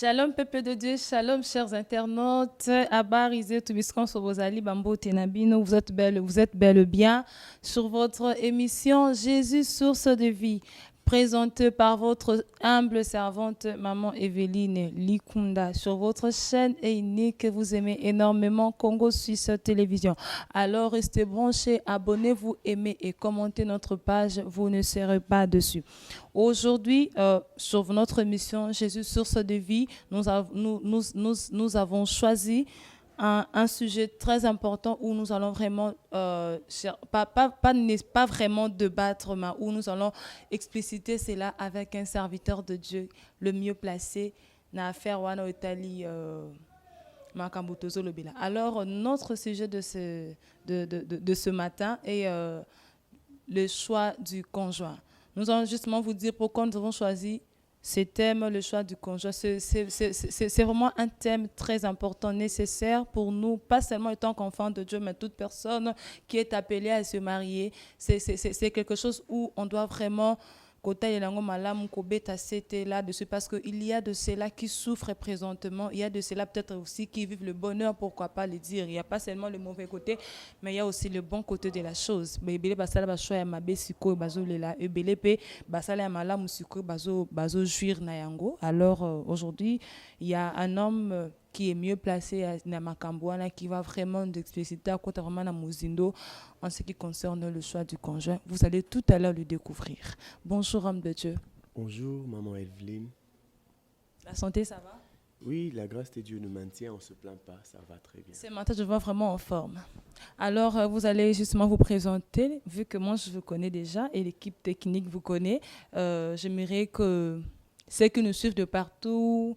Shalom peuple de Dieu, shalom chers internautes. Abarisé Toubiscan sur vos ali Bambo Tenabino, vous êtes bel et bien sur votre émission Jésus source de vie, présentée par votre humble servante maman Evelyne Likunda sur votre chaîne unique que vous aimez énormément, Congo Suisse Télévision. Alors restez branchés, abonnez-vous, aimez et commentez notre page, vous ne serez pas dessus. Aujourd'hui, sur notre émission Jésus source de vie, nous avons choisi un sujet très important où nous allons vraiment, pas vraiment débattre, mais où nous allons expliciter cela avec un serviteur de Dieu le mieux placé na affaire wana Italie. Alors, notre sujet de ce matin est le choix du conjoint. Nous allons justement vous dire pourquoi nous avons choisi ce thème, le choix du conjoint. C'est vraiment un thème très important, nécessaire pour nous, pas seulement en tant qu'enfant de Dieu, mais toute personne qui est appelée à se marier. C'est quelque chose où on doit vraiment là-dessus, parce qu'il y a de ceux-là qui souffrent présentement, il y a de ceux-là peut-être aussi qui vivent le bonheur, pourquoi pas le dire. Il n'y a pas seulement le mauvais côté, mais il y a aussi le bon côté de la chose. Alors aujourd'hui, il y a un homme qui est mieux placé à Namakambouana, qui va vraiment d'expliciter à côté vraiment Muzindo en ce qui concerne le choix du conjoint. Vous allez tout à l'heure le découvrir. Bonjour, homme de Dieu. Bonjour, maman Evelyne. La santé, ça va? Oui, la grâce de Dieu nous maintient, on ne se plaint pas, ça va très bien. Ce matin, je vois vraiment en forme. Alors, vous allez justement vous présenter, vu que moi, je vous connais déjà et l'équipe technique vous connaît. J'aimerais que ceux qui nous suivent de partout,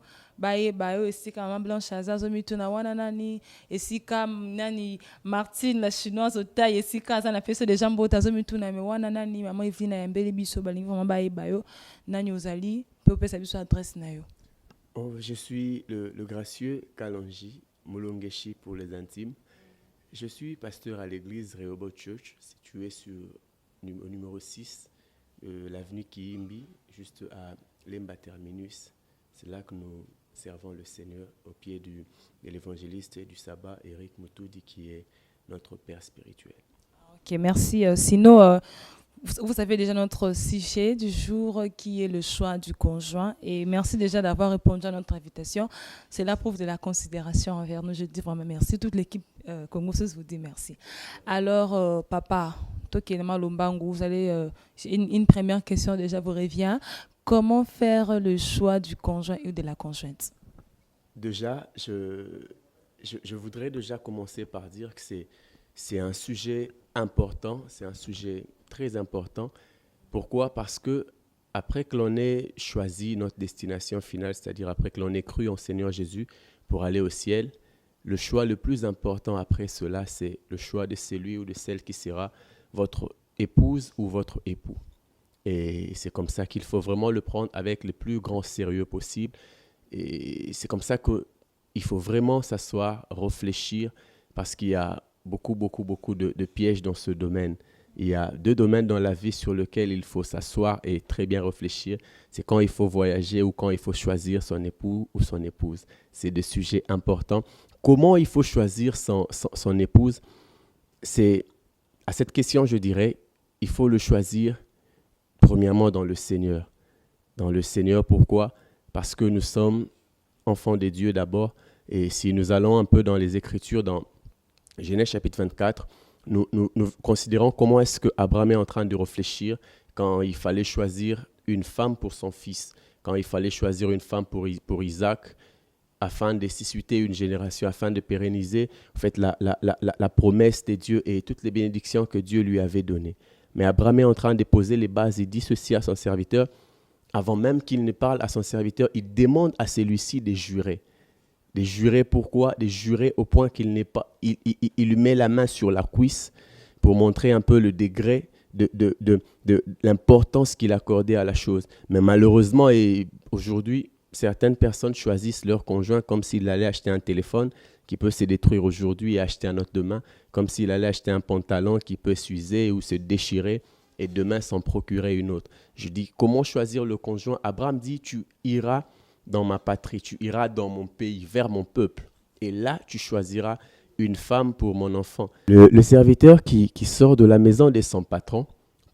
ici comme Blanche Azazo Mituna Wananani, ici comme Nani Martine la chinoise au taille, ici quand on a fait ça des jambes Azazo Mituna mais Wananani, maman Evelyne a un bel biso balingi vraiment bayo, Nani Ozali, peut sa biso adresse nayo. Je suis le gracieux Kalonji Mulongeshi pour les intimes. Je suis pasteur à l'église Rehoboth Church, située au numéro 6, l'avenue Kiimbi, juste à Lemba Terminus. C'est là que nous servons le Seigneur au pied de l'évangéliste du sabbat, Eric Moutoudi, qui est notre père spirituel. Ok, merci. Sinon, vous savez déjà notre sujet du jour qui est le choix du conjoint. Et merci déjà d'avoir répondu à notre invitation. Cela prouve de la considération envers nous. Je dis vraiment merci. Toute l'équipe congolaise vous dit merci. Alors, papa, toi qui es Malombango, vous allez une première question déjà vous revient. Comment faire le choix du conjoint ou de la conjointe? Déjà, je voudrais déjà commencer par dire que c'est un sujet important, c'est un sujet très important. Pourquoi? Parce que après que l'on ait choisi notre destination finale, c'est-à-dire après que l'on ait cru en Seigneur Jésus pour aller au ciel, le choix le plus important après cela, c'est le choix de celui ou de celle qui sera votre épouse ou votre époux. Et c'est comme ça qu'il faut vraiment le prendre avec le plus grand sérieux possible. Et c'est comme ça qu'il faut vraiment s'asseoir, réfléchir, parce qu'il y a beaucoup de pièges dans ce domaine. Il y a 2 domaines dans la vie sur lesquels il faut s'asseoir et très bien réfléchir. C'est quand il faut voyager ou quand il faut choisir son époux ou son épouse. C'est des sujets importants. Comment il faut choisir son épouse? C'est, à cette question, je dirais, il faut le choisir premièrement dans le Seigneur. Dans le Seigneur, pourquoi? Parce que nous sommes enfants de Dieu d'abord. Et si nous allons un peu dans les Écritures, dans Genèse chapitre 24, nous considérons comment est-ce qu'Abraham est en train de réfléchir quand il fallait choisir une femme pour son fils, quand il fallait choisir une femme pour Isaac, afin de susciter une génération, afin de pérenniser en fait, la promesse de Dieu et toutes les bénédictions que Dieu lui avait données. Mais Abraham est en train de poser les bases, il dit ceci à son serviteur. Avant même qu'il ne parle à son serviteur, il demande à celui-ci de jurer. De jurer pourquoi? De jurer au point qu'il n'est pas... Il lui met la main sur la cuisse pour montrer un peu le degré de l'importance qu'il accordait à la chose. Mais malheureusement, et aujourd'hui, certaines personnes choisissent leur conjoint comme s'il allait acheter un téléphone qui peut se détruire aujourd'hui et acheter un autre demain, comme s'il allait acheter un pantalon qui peut s'user ou se déchirer et demain s'en procurer une autre. Je dis, comment choisir le conjoint? Abraham dit, tu iras dans ma patrie, tu iras dans mon pays, vers mon peuple. Et là, tu choisiras une femme pour mon enfant. Le serviteur qui sort de la maison de son patron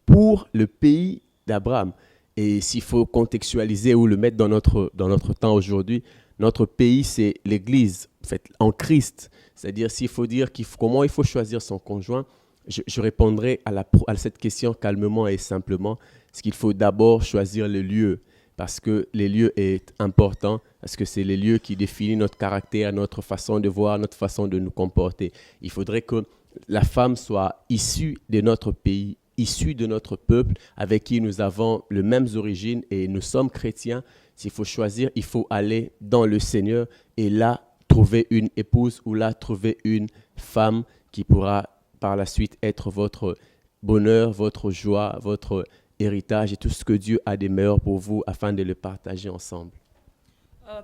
pour le pays d'Abraham. Et s'il faut contextualiser ou le mettre dans notre temps aujourd'hui, notre pays, c'est l'Église, en fait, en Christ. C'est-à-dire, s'il faut dire comment il faut choisir son conjoint, je répondrai à cette question calmement et simplement. Parce qu'il faut d'abord choisir le lieu, parce que le lieu est important, parce que c'est le lieu qui définit notre caractère, notre façon de voir, notre façon de nous comporter. Il faudrait que la femme soit issue de notre pays, issue de notre peuple, avec qui nous avons les mêmes origines et nous sommes chrétiens. S'il faut choisir, il faut aller dans le Seigneur et là, trouver une épouse ou là, trouver une femme qui pourra par la suite être votre bonheur, votre joie, votre héritage et tout ce que Dieu a de meilleur pour vous afin de le partager ensemble.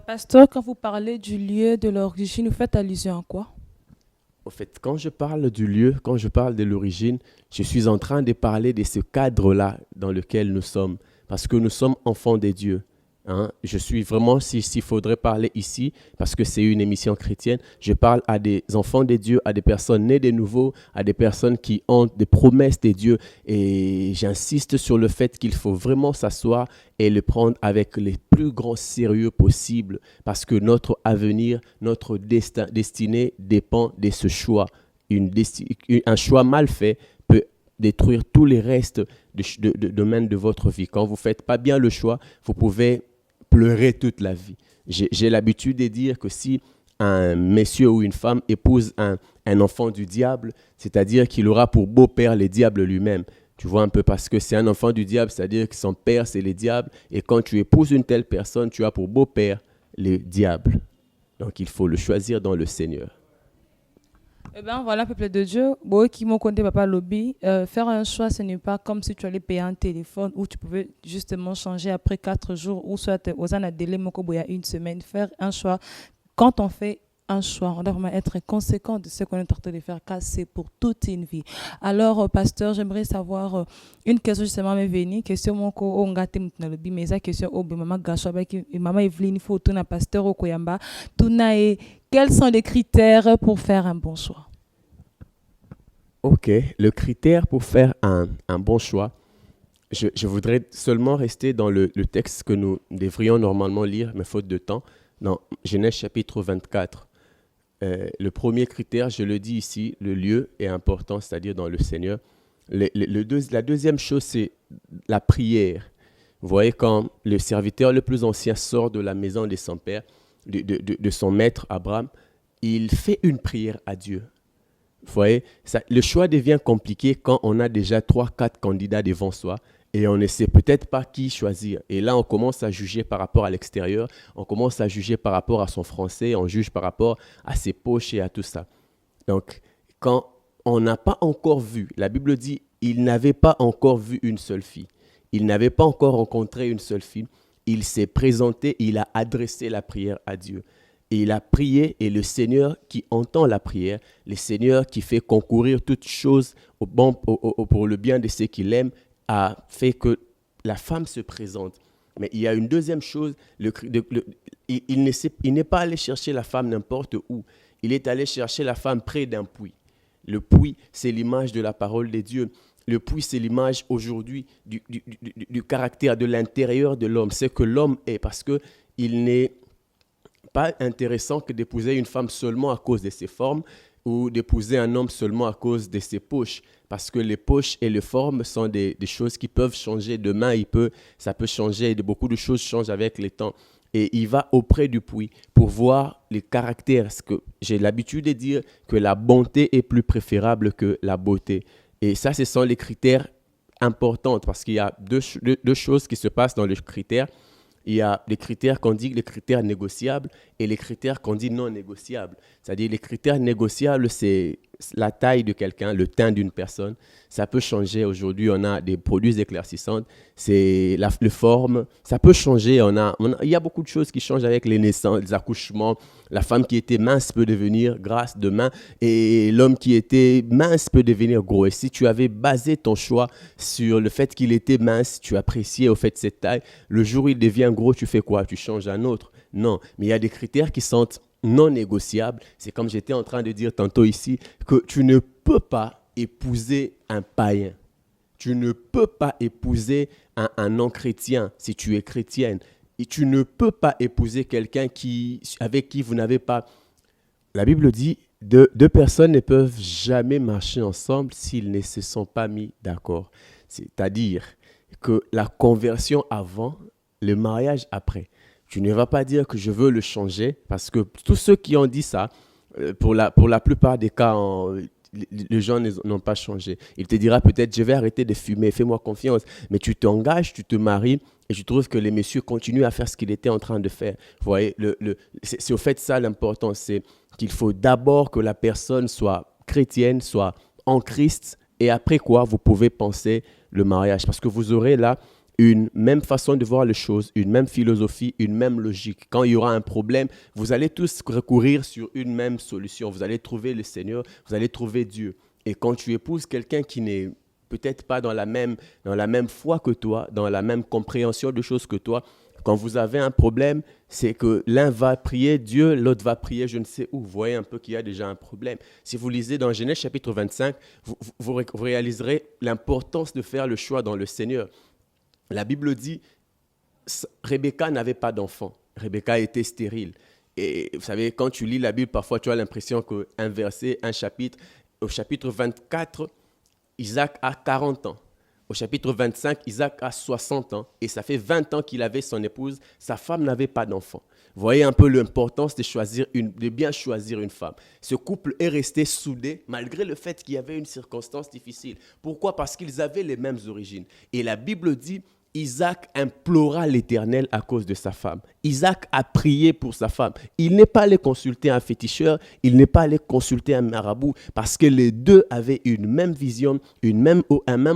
Pasteur, quand vous parlez du lieu de l'origine, vous faites allusion à quoi? En fait, quand je parle du lieu, quand je parle de l'origine, je suis en train de parler de ce cadre-là dans lequel nous sommes, parce que nous sommes enfants de Dieu. Hein? Je suis vraiment, s'il faudrait parler ici, parce que c'est une émission chrétienne, je parle à des enfants de Dieu, à des personnes nées de nouveau, à des personnes qui ont des promesses de Dieu. Et j'insiste sur le fait qu'il faut vraiment s'asseoir et le prendre avec le plus grand sérieux possible, parce que notre avenir, notre destinée dépend de ce choix. Un choix mal fait peut détruire tous les restes de domaines de votre vie. Quand vous ne faites pas bien le choix, vous pouvez pleurer toute la vie. J'ai l'habitude de dire que si un monsieur ou une femme épouse un enfant du diable, c'est-à-dire qu'il aura pour beau-père le diable lui-même. Tu vois un peu, parce que c'est un enfant du diable, c'est-à-dire que son père, c'est le diable. Et quand tu épouses une telle personne, tu as pour beau-père le diable. Donc, il faut le choisir dans le Seigneur. Eh bien, voilà, peuple de Dieu, qui m'ont compté papa lobby, faire un choix, ce n'est pas comme si tu allais payer un téléphone où tu pouvais justement changer après 4 jours ou soit aux an délai il y a une semaine. Faire un choix, quand on fait un choix, on doit vraiment être conséquent de ce qu'on est en train de faire, car c'est pour toute une vie. Alors, pasteur, j'aimerais savoir une question justement m'est venue, question mon ko on gâte maintenant le bi mais ça question au maman gacho avec maman Evelyne faut tout na pasteur au Koyamba tout na et quels sont les critères pour faire un bon choix? Ok, le critère pour faire un bon choix, je voudrais seulement rester dans le texte que nous devrions normalement lire, mais faute de temps, dans Genèse chapitre 24. Le premier critère, je le dis ici, le lieu est important, c'est-à-dire dans le Seigneur. La deuxième chose, c'est la prière. Vous voyez, quand le serviteur le plus ancien sort de la maison de son père, de son maître Abraham, il fait une prière à Dieu. Vous voyez, le choix devient compliqué quand on a déjà 3-4 candidats devant soi et on ne sait peut-être pas qui choisir. Et là, on commence à juger par rapport à l'extérieur, on commence à juger par rapport à son français, on juge par rapport à ses poches et à tout ça. Donc, quand on n'a pas encore vu, la Bible dit, il n'avait pas encore vu une seule fille. Il n'avait pas encore rencontré une seule fille. Il s'est présenté, il a adressé la prière à Dieu. Et il a prié, et le Seigneur qui entend la prière, le Seigneur qui fait concourir toutes choses pour le bien de ceux qui l'aiment, a fait que la femme se présente. Mais il y a une deuxième chose, il n'est pas allé chercher la femme n'importe où. Il est allé chercher la femme près d'un puits. Le puits, c'est l'image de la parole de Dieu. Le puits, c'est l'image aujourd'hui du caractère, de l'intérieur de l'homme. C'est que l'homme est, parce qu'il n'est pas intéressant que d'épouser une femme seulement à cause de ses formes ou d'épouser un homme seulement à cause de ses poches. Parce que les poches et les formes sont des choses qui peuvent changer. Demain, ça peut changer. Beaucoup de choses changent avec le temps. Et il va auprès du puits pour voir les caractères. Parce que j'ai l'habitude de dire que la bonté est plus préférable que la beauté. Et ça, ce sont les critères importants parce qu'il y a deux choses qui se passent dans les critères. Il y a les critères qu'on dit les critères négociables et les critères qu'on dit non négociables. C'est-à-dire les critères négociables, c'est la taille de quelqu'un, le teint d'une personne. Ça peut changer. Aujourd'hui, on a des produits éclaircissants. C'est la forme. Ça peut changer. Il y a beaucoup de choses qui changent avec les naissances, les accouchements. La femme qui était mince peut devenir grasse demain et l'homme qui était mince peut devenir gros. Et si tu avais basé ton choix sur le fait qu'il était mince, tu appréciais au fait cette taille, le jour où il devient gros, tu fais quoi? Tu changes un autre. Non, mais il y a des critères qui sont non négociables. C'est comme j'étais en train de dire tantôt ici, que tu ne peux pas épouser un païen. Tu ne peux pas épouser un non-chrétien si tu es chrétienne. Et tu ne peux pas épouser quelqu'un avec qui vous n'avez pas... La Bible dit, deux personnes ne peuvent jamais marcher ensemble s'ils ne se sont pas mis d'accord. C'est-à-dire que la conversion avant, le mariage après. Tu ne vas pas dire que je veux le changer, parce que tous ceux qui ont dit ça, pour la plupart des cas, les gens n'ont pas changé. Il te dira peut-être, je vais arrêter de fumer, fais-moi confiance. Mais tu t'engages, tu te maries, et je trouve que les messieurs continuent à faire ce qu'il était en train de faire. Vous voyez, c'est au fait ça l'important, c'est qu'il faut d'abord que la personne soit chrétienne, soit en Christ, et après quoi, vous pouvez penser le mariage. Parce que vous aurez là une même façon de voir les choses, une même philosophie, une même logique. Quand il y aura un problème, vous allez tous recourir sur une même solution. Vous allez trouver le Seigneur, vous allez trouver Dieu. Et quand tu épouses quelqu'un qui n'est peut-être pas dans la même foi que toi, dans la même compréhension de choses que toi, quand vous avez un problème, c'est que l'un va prier Dieu, l'autre va prier je ne sais où. Vous voyez un peu qu'il y a déjà un problème. Si vous lisez dans Genèse chapitre 25, vous réaliserez l'importance de faire le choix dans le Seigneur. La Bible dit, Rebecca n'avait pas d'enfant. Rebecca était stérile. Et vous savez, quand tu lis la Bible, parfois tu as l'impression qu'un verset, un chapitre, au chapitre 24, Isaac a 40 ans. Au chapitre 25, Isaac a 60 ans. Et ça fait 20 ans qu'il avait son épouse. Sa femme n'avait pas d'enfant. Vous voyez un peu l'importance de bien choisir une femme. Ce couple est resté soudé malgré le fait qu'il y avait une circonstance difficile. Pourquoi? Parce qu'ils avaient les mêmes origines. Et la Bible dit, Isaac implora l'Éternel à cause de sa femme. Isaac a prié pour sa femme. Il n'est pas allé consulter un féticheur, il n'est pas allé consulter un marabout, parce que les deux avaient une même vision, une même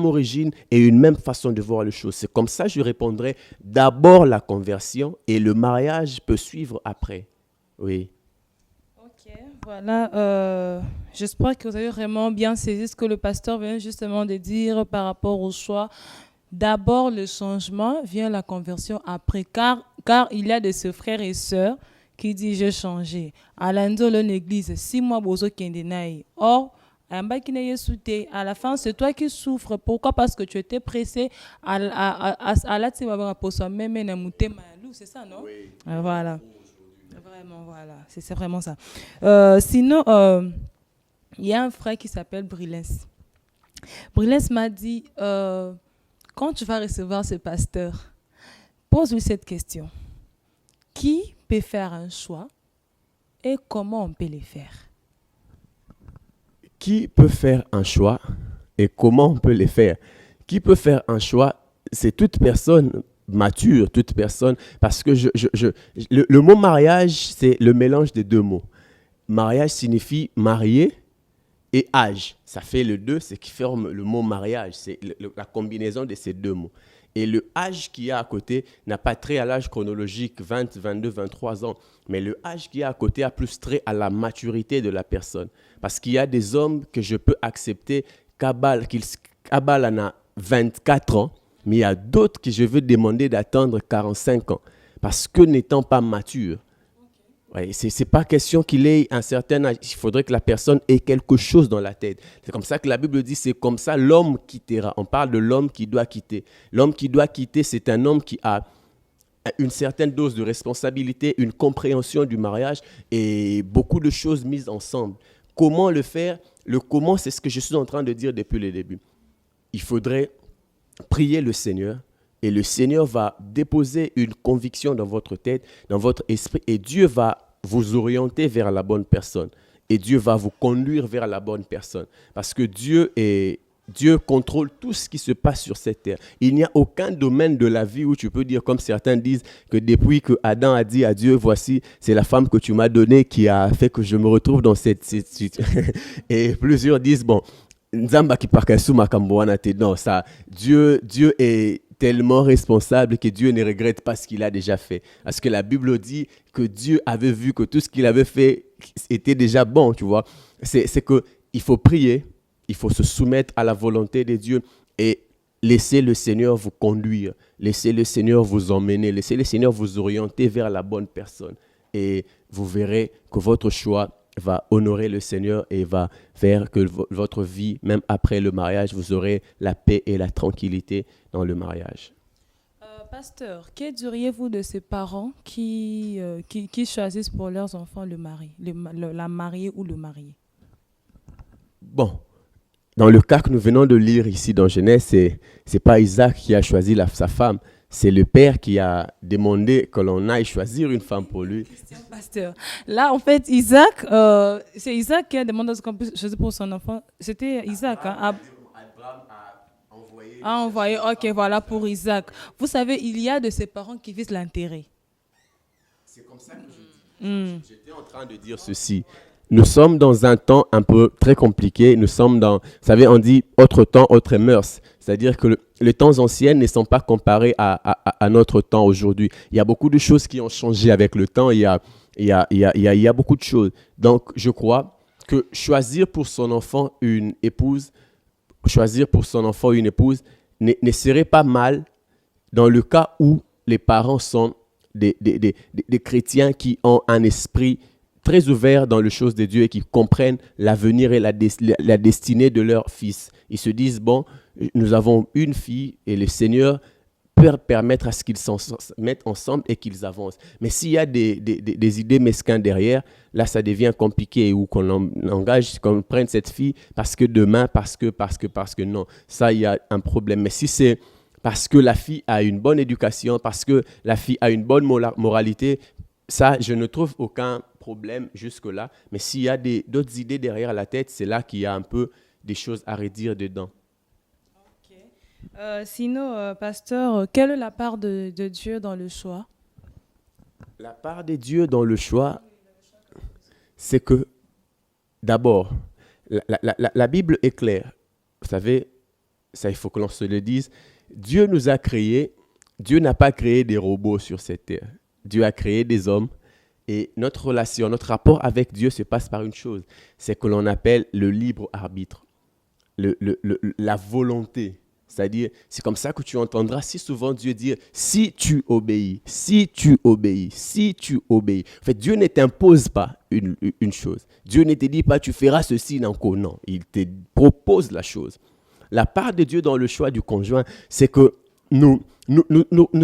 origine et une même façon de voir les choses. C'est comme ça que je répondrai, d'abord la conversion et le mariage peut suivre après. Oui. Ok, voilà. J'espère que vous avez vraiment bien saisi ce que le pasteur vient justement de dire par rapport au choix. D'abord le changement, vient la conversion après, car il y a de ces frères et sœurs qui disent j'ai changé. À l'endroit de l'église, 6 mois, bozo kendenaï. Or, à la fin, c'est toi qui souffres. Pourquoi? Parce que tu étais pressé à la c'est ça, non? Oui. Voilà. Vraiment, voilà. C'est vraiment ça. Sinon, il y a un frère qui s'appelle Brilens. Brilens m'a dit... quand tu vas recevoir ce pasteur, pose-lui cette question. Qui peut faire un choix et comment on peut le faire? Qui peut faire un choix et comment on peut le faire? Qui peut faire un choix? C'est toute personne mature, toute personne, parce que le mot mariage, c'est le mélange des deux mots. Mariage signifie marié et âge. Ça fait le deux, ce qui forme le mot mariage. C'est la combinaison de ces deux mots. Et le âge qu'il y a à côté n'a pas trait à l'âge chronologique, 20, 22, 23 ans. Mais le âge qu'il y a à côté a plus trait à la maturité de la personne. Parce qu'il y a des hommes que je peux accepter qu'Abal en a 24 ans, mais il y a d'autres que je veux demander d'attendre 45 ans. Parce que n'étant pas mature. Ouais, ce n'est pas question qu'il ait un certain âge. Il faudrait que la personne ait quelque chose dans la tête. C'est comme ça que la Bible dit, c'est comme ça l'homme quittera. On parle de l'homme qui doit quitter. L'homme qui doit quitter, c'est un homme qui a une certaine dose de responsabilité, une compréhension du mariage et beaucoup de choses mises ensemble. Comment le faire? Le comment, c'est ce que je suis en train de dire depuis le début. Il faudrait prier le Seigneur. Et le Seigneur va déposer une conviction dans votre tête, dans votre esprit, et Dieu va vous orienter vers la bonne personne. Et Dieu va vous conduire vers la bonne personne. Parce que Dieu contrôle tout ce qui se passe sur cette terre. Il n'y a aucun domaine de la vie où tu peux dire, comme certains disent, que depuis que Adam a dit à Dieu, voici, c'est la femme que tu m'as donnée qui a fait que je me retrouve dans cette situation. Et plusieurs disent, bon, Nzamba qui parle sous ma camboana, non, ça, Dieu est tellement responsable que Dieu ne regrette pas ce qu'il a déjà fait. Parce que la Bible dit que Dieu avait vu que tout ce qu'il avait fait était déjà bon, tu vois. C'est qu'il faut prier, il faut se soumettre à la volonté de Dieu. Et laissez le Seigneur vous conduire, laissez le Seigneur vous emmener, laissez le Seigneur vous orienter vers la bonne personne. Et vous verrez que votre choix va honorer le Seigneur et va faire que votre vie, même après le mariage, vous aurez la paix et la tranquillité dans le mariage. Pasteur, que diriez-vous de ces parents qui choisissent pour leurs enfants la mariée ou le marié? Bon, dans le cas que nous venons de lire ici dans Genèse, c'est pas Isaac qui a choisi sa femme, c'est le père qui a demandé que l'on aille choisir une femme pour lui. Pasteur, là en fait Isaac, c'est Isaac qui a demandé ce qu'on puisse choisir pour son enfant. C'était Isaac, hein? Abraham A envoyé, ok, voilà pour Isaac. Vous savez, il y a de ces parents qui visent l'intérêt. C'est comme ça que je dis. J'étais en train de dire ceci. Nous sommes dans un temps un peu très compliqué. Nous sommes dans, vous savez, on dit autre temps, autre mœurs. C'est-à-dire que les temps anciens ne sont pas comparés à notre temps aujourd'hui. Il y a beaucoup de choses qui ont changé avec le temps. Il y a beaucoup de choses. Donc, je crois que choisir pour son enfant une épouse ne serait pas mal dans le cas où les parents sont des chrétiens qui ont un esprit très ouverts dans les choses de Dieu et qui comprennent l'avenir et la destinée de leur fils. Ils se disent, bon, nous avons une fille et le Seigneur peut permettre à ce qu'ils s'en mettent ensemble et qu'ils avancent. Mais s'il y a des idées mesquines derrière, là, ça devient compliqué ou qu'on engage, qu'on prenne cette fille parce que demain, parce que non. Ça, il y a un problème. Mais si c'est parce que la fille a une bonne éducation, parce que la fille a une bonne moralité, ça, je ne trouve aucun problème jusque-là. Mais s'il y a d'autres idées derrière la tête, c'est là qu'il y a un peu des choses à redire dedans. Sinon, pasteur, quelle est la part de Dieu dans le choix? La part de Dieu dans le choix, c'est que, d'abord, la Bible est claire. Vous savez, ça, il faut que l'on se le dise. Dieu nous a créés. Dieu n'a pas créé des robots sur cette terre. Dieu a créé des hommes. Et notre relation, notre rapport avec Dieu se passe par une chose. C'est que l'on appelle le libre arbitre, la volonté. C'est-à-dire, c'est comme ça que tu entendras si souvent Dieu dire « si tu obéis, si tu obéis, si tu obéis ». En fait, Dieu ne t'impose pas une chose. Dieu ne te dit pas « tu feras ceci ». Non, il te propose la chose. La part de Dieu dans le choix du conjoint, c'est que nous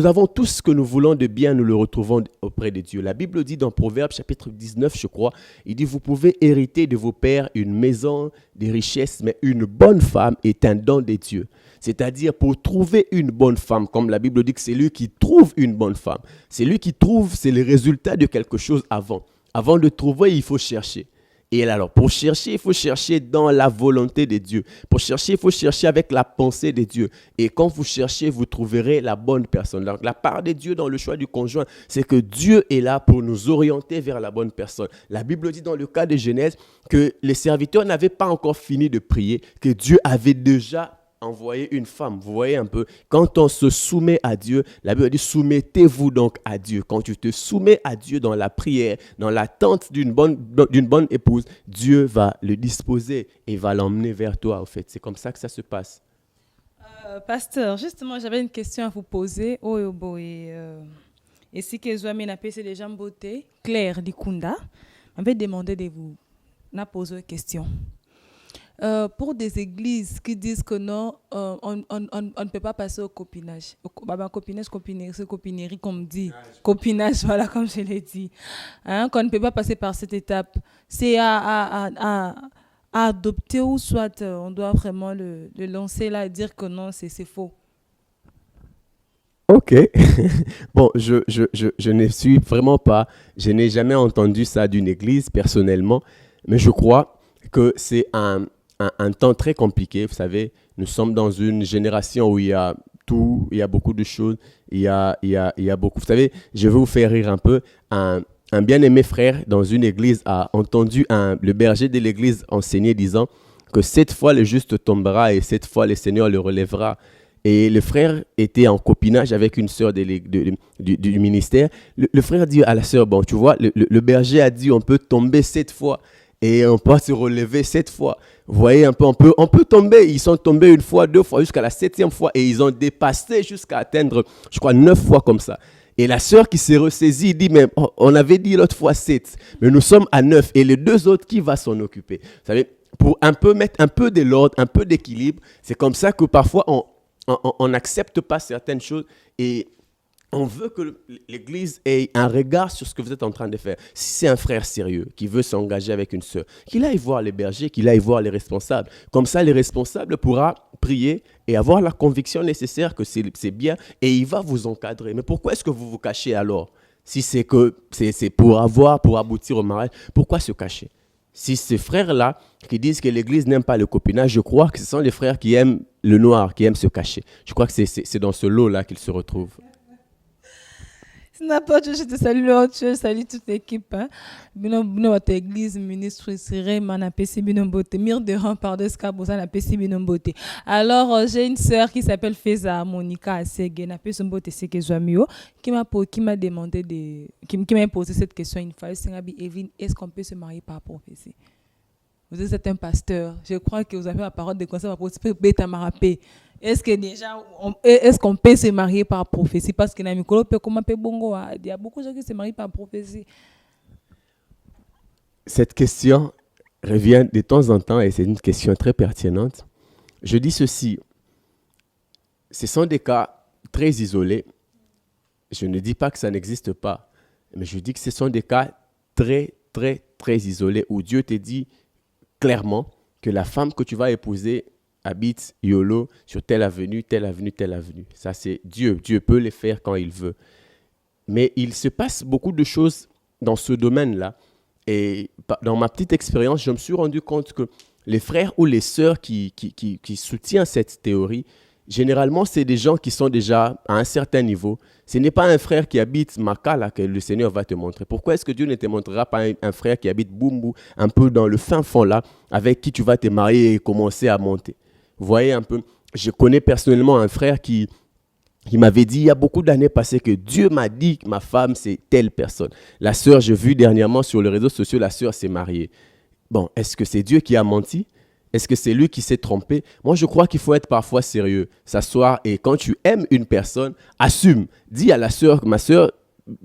avons tout ce que nous voulons de bien, nous le retrouvons auprès de Dieu. La Bible dit dans Proverbes chapitre 19, je crois, il dit « Vous pouvez hériter de vos pères une maison, des richesses, mais une bonne femme est un don de Dieu. » C'est-à-dire, pour trouver une bonne femme, comme la Bible dit que c'est lui qui trouve une bonne femme. C'est lui qui trouve, c'est le résultat de quelque chose avant. Avant de trouver, il faut chercher. Et alors, pour chercher, il faut chercher dans la volonté de Dieu. Pour chercher, il faut chercher avec la pensée de Dieu. Et quand vous cherchez, vous trouverez la bonne personne. Donc, la part de Dieu dans le choix du conjoint, c'est que Dieu est là pour nous orienter vers la bonne personne. La Bible dit dans le cas de Genèse que les serviteurs n'avaient pas encore fini de prier, que Dieu avait déjà envoyer une femme. Vous voyez un peu, quand on se soumet à Dieu, la Bible dit soumettez-vous donc à Dieu. Quand tu te soumets à Dieu dans la prière, dans l'attente d'une bonne épouse, Dieu va le disposer et va l'emmener vers toi. En fait, c'est comme ça que ça se passe. Pasteur, justement, j'avais une question à vous poser. Et si que je m'ai appelé, c'est les gens beauté, Claire Dikunda, m'avait demandé de vous poser une question. Pour des églises qui disent que non, on ne peut pas passer au copinage. Copinerie, comme dit. Copinage, voilà, comme je l'ai dit. Hein, qu'on ne peut pas passer par cette étape. C'est à adopter ou soit on doit vraiment le lancer là et dire que non, c'est faux. Ok. Bon, je ne suis vraiment pas, je n'ai jamais entendu ça d'une église personnellement, mais je crois que c'est un temps très compliqué. Vous savez, nous sommes dans une génération où il y a tout, il y a beaucoup de choses, il y a beaucoup. Vous savez, je vais vous faire rire un peu. Un bien-aimé frère dans une église a entendu le berger de l'église enseigner disant que 7 fois le juste tombera et 7 fois le Seigneur le relèvera. Et le frère était en copinage avec une sœur du ministère. Le frère dit à la sœur, bon, tu vois, le berger a dit on peut tomber 7 fois. et on peut se relever 7 fois. Vous voyez un peu, on peut tomber. Ils sont tombés 1 fois, 2 fois, jusqu'à la 7e fois et ils ont dépassé jusqu'à atteindre, je crois, 9 fois comme ça. Et la sœur qui s'est ressaisie dit, mais on avait dit l'autre fois 7, mais nous sommes à 9 et les 2 autres, qui va s'en occuper? Vous savez, pour un peu mettre un peu de l'ordre, un peu d'équilibre, c'est comme ça que parfois on n'accepte pas certaines choses et on veut que l'Église ait un regard sur ce que vous êtes en train de faire. Si c'est un frère sérieux qui veut s'engager avec une sœur, qu'il aille voir les bergers, qu'il aille voir les responsables. Comme ça, les responsables pourront prier et avoir la conviction nécessaire que c'est bien et il va vous encadrer. Mais pourquoi est-ce que vous vous cachez alors? Si c'est que c'est pour aboutir au mariage, pourquoi se cacher? Si ces frères-là qui disent que l'Église n'aime pas le copinage, je crois que ce sont les frères qui aiment le noir, qui aiment se cacher. Je crois que c'est dans ce lot-là qu'ils se retrouvent. N'importe, je te salue, je salue toute l'équipe. Bino votre église, ministre Siré, Manapesi Binombote, Mire de Rang, pardon, Skabosa, Napesi Binombote. Alors, j'ai une sœur qui s'appelle Feza Monica Asege, Napesi Mbote Seke Zwamio, qui m'a demandé qui m'a posé cette question une fois. Est-ce qu'on peut se marier par prophétie? Vous êtes un pasteur. Je crois que vous avez la parole de conseil par prophétie. Beta Marapé. Est-ce que déjà, est-ce qu'on peut se marier par prophétie? Parce que il y a beaucoup de gens qui se marient par prophétie. Cette question revient de temps en temps et c'est une question très pertinente. Je dis ceci, ce sont des cas très isolés. Je ne dis pas que ça n'existe pas, mais je dis que ce sont des cas très, très, très isolés où Dieu te dit clairement que la femme que tu vas épouser habite YOLO sur telle avenue, telle avenue, telle avenue. Ça, c'est Dieu. Dieu peut le faire quand il veut. Mais il se passe beaucoup de choses dans ce domaine-là. Et dans ma petite expérience, je me suis rendu compte que les frères ou les sœurs qui soutiennent cette théorie, généralement, c'est des gens qui sont déjà à un certain niveau. Ce n'est pas un frère qui habite Makala que le Seigneur va te montrer. Pourquoi est-ce que Dieu ne te montrera pas un frère qui habite Bumbu, un peu dans le fin fond là, avec qui tu vas te marier et commencer à monter? Vous voyez un peu, je connais personnellement un frère qui m'avait dit il y a beaucoup d'années passées que Dieu m'a dit que ma femme c'est telle personne. La sœur, j'ai vu dernièrement sur les réseaux sociaux, la sœur s'est mariée. Bon, est-ce que c'est Dieu qui a menti? Est-ce que c'est lui qui s'est trompé? Moi, je crois qu'il faut être parfois sérieux, s'asseoir et quand tu aimes une personne, assume. Dis à la sœur, ma sœur,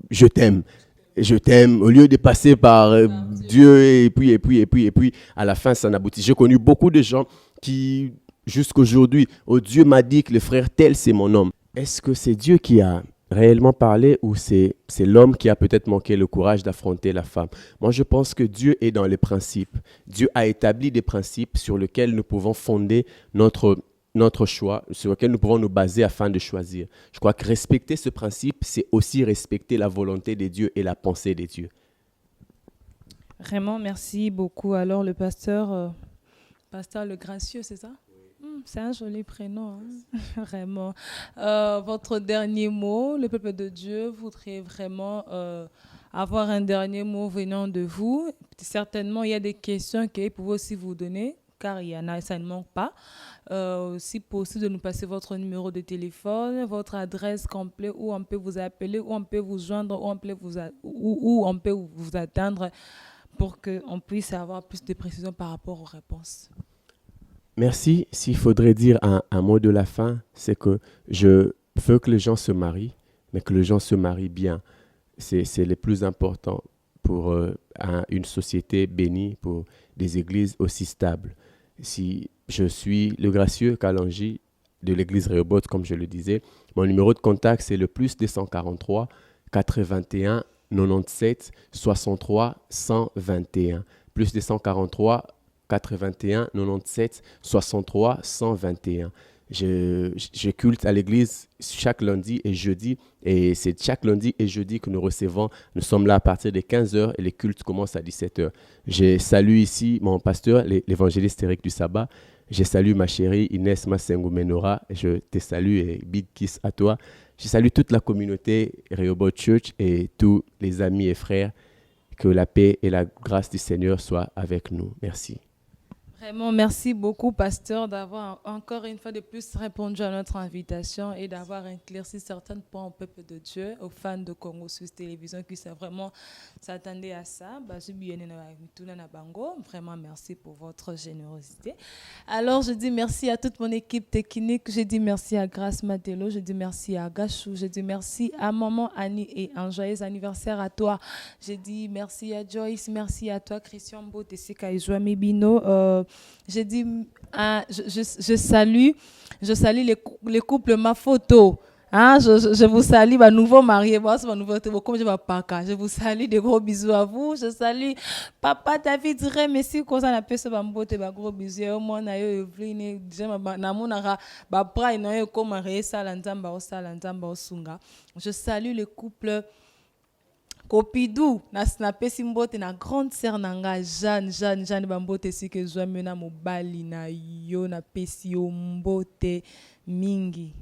je t'aime. Je t'aime, au lieu de passer par Dieu et puis, à la fin, ça n'aboutit. J'ai connu beaucoup de gens qui, jusqu'aujourd'hui, oh Dieu m'a dit que le frère tel, c'est mon homme. Est-ce que c'est Dieu qui a réellement parlé ou c'est l'homme qui a peut-être manqué le courage d'affronter la femme? Moi, je pense que Dieu est dans les principes. Dieu a établi des principes sur lesquels nous pouvons fonder notre choix, sur lesquels nous pouvons nous baser afin de choisir. Je crois que respecter ce principe, c'est aussi respecter la volonté de Dieu et la pensée de Dieu. Vraiment, merci beaucoup. Alors, le pasteur Le Gracieux, c'est ça? C'est un joli prénom, hein? Vraiment. Votre dernier mot, le peuple de Dieu voudrait vraiment avoir un dernier mot venant de vous. Certainement, il y a des questions qu'ils peuvent aussi vous donner, car il y en a, ça ne manque pas. Si possible, de nous passer votre numéro de téléphone, votre adresse complète, où on peut vous appeler, où on peut vous joindre, où on peut vous atteindre pour qu'on puisse avoir plus de précisions par rapport aux réponses. Merci. S'il faudrait dire un mot de la fin, c'est que je veux que les gens se marient, mais que les gens se marient bien. C'est le plus important pour une société bénie, pour des églises aussi stables. Si je suis le gracieux Kalanji de l'église Rehoboth, comme je le disais, mon numéro de contact, c'est le plus 243 81 97 63 121. Plus 243 81 97 63 121. Je culte à l'église chaque lundi et jeudi et c'est chaque lundi et jeudi que nous recevons. Nous sommes là à partir de 15h et les cultes commencent à 17h. Je salue ici mon pasteur, l'évangéliste Eric du Sabbat. Je salue ma chérie Inès Massengou Menora. Je te salue et big kiss à toi. Je salue toute la communauté Rehoboth Church et tous les amis et frères. Que la paix et la grâce du Seigneur soient avec nous. Merci. Vraiment, merci beaucoup, pasteur, d'avoir encore une fois de plus répondu à notre invitation et d'avoir éclairci certains points au peuple de Dieu, aux fans de Congo Suisse Télévision qui vraiment s'attendaient à ça. Vraiment, merci pour votre générosité. Alors, je dis merci à toute mon équipe technique. Je dis merci à Grace Matelo. Je dis merci à Gachou. Je dis merci à Maman Annie et un joyeux anniversaire à toi. Je dis merci à Joyce. Merci à toi, Christian Bote, Seka et Joami Bino. Je dis, je salue les couples ma photo. Hein, je vous salue, ma nouveau marié, comme je vous salue, de gros bisous à vous. Je salue papa David merci qu'on a appelé ce bambote, gros bisous. Moi, na yo Eveline, na monara, ba bra na yo comme marié salanzamba osunga. Je salue le couple Kopidou na snapesi mbote na grande sœur nanga Jeanne bambote sike zwa mena mobali na yo na pesi yo mbote mingi.